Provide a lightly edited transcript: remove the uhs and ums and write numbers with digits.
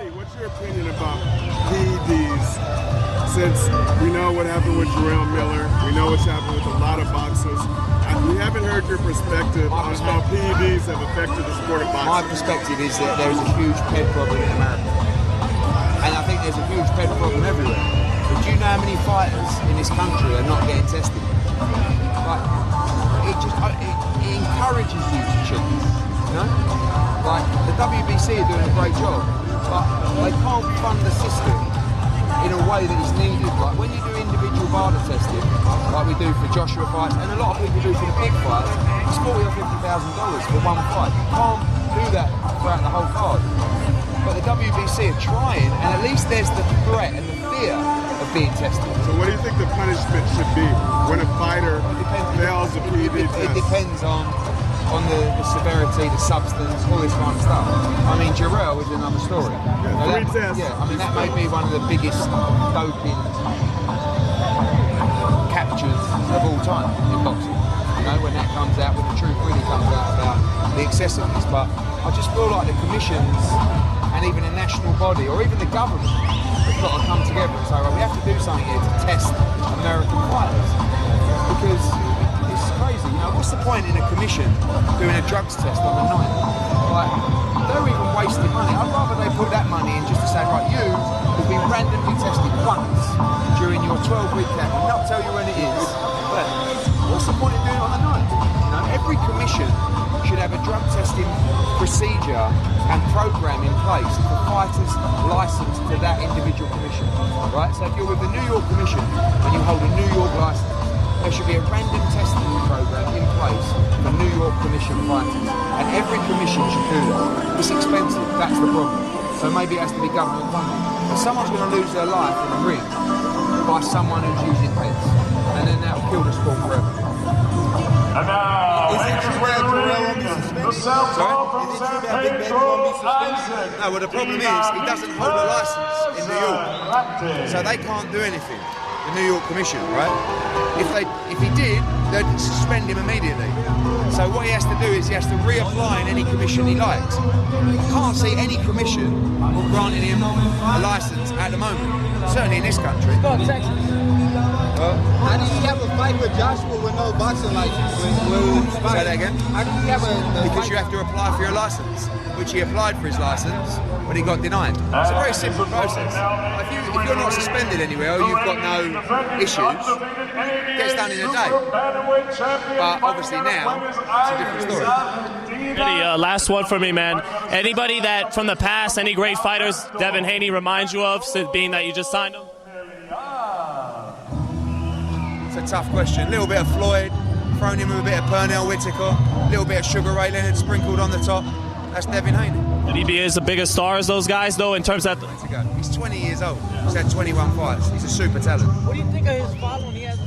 Danny, what's your opinion about PEDs? Since we know what happened with Jarrell Miller, we know what's happened with a lot of boxers. We haven't heard your perspective on how PEDs have affected the sport of boxing. My perspective is that there is a huge ped problem in America. And I think there's a huge ped problem everywhere. But do you know how many fighters in this country are not getting tested? Like, it encourages you to cheat, you know? Like, the WBC are doing a great job, but they can't fund the system in a way that is needed. Like when you do individual VADA testing, like we do for Joshua fights, and a lot of people do for the big fights, it's $40,000 or $50,000 for one fight. You can't do that throughout the whole card. But the WBC are trying, and at least there's the threat and the fear of being tested. So what do you think the punishment should be when a fighter fails a PED test? It depends on the severity, the substance, all this kind of stuff. I mean, Jarrell is another story. Yeah, three tests. Yeah, I mean, that may be one of the biggest doping captures of all time in boxing. You know, when that comes out, when the truth really comes out about the excessiveness. But I just feel like the commissions and even the national body or even the government have got to come together and say, right, we have to do something here to test American fighters. Because it's crazy, you know, what's the point in a commission doing a drugs test on the night? Like, they're even wasting money. I'd rather they put that money in just to say, right, you will be randomly tested once during your 12-week camp and not tell you when it is. But what's the point in doing it on the night? You know, every commission should have a drug testing procedure and program in place for fighters licensed to that individual commission, right? So if you're with the New York Commission and you hold a New York license, there should be a random testing program in place for New York Commission fighters, and every commission should do that. It's expensive, that's the problem. So maybe it has to be government funded. But someone's going to lose their life in a ring by someone who's using pets, and then that'll kill the sport forever. And now, is it true that Jarrell won't be suspended? Sorry? Is it true that Big Baby won't be suspended? No, well the problem is he doesn't hold a license in New York, so they can't do anything. The New York Commission, right? If he did, they'd suspend him immediately. So what he has to do is he has to reapply in any commission he likes. I can't see any commission granting him a license at the moment, certainly in this country. How do you have a fight with Joshua with no boxing license? Say that again? How do you have Because you have to apply for your license, which he applied for his license, but he got denied. It's a very simple process. If you're not suspended anywhere or you've got no issues, it gets done in a day. But obviously now, it's a different story. Eddie, last one for me, man. Anybody that from the past, any great fighters Devin Haney reminds you of, being that you just signed him? It's a tough question. A little bit of Floyd, thrown in with a bit of Pernell Whitaker, a little bit of Sugar Ray Leonard sprinkled on the top. That's Devin Haney. Would he be as big a star as those guys, though, in terms of... He's 20 years old. He's had 21 fights. He's a super talent. What do you think of his following? He has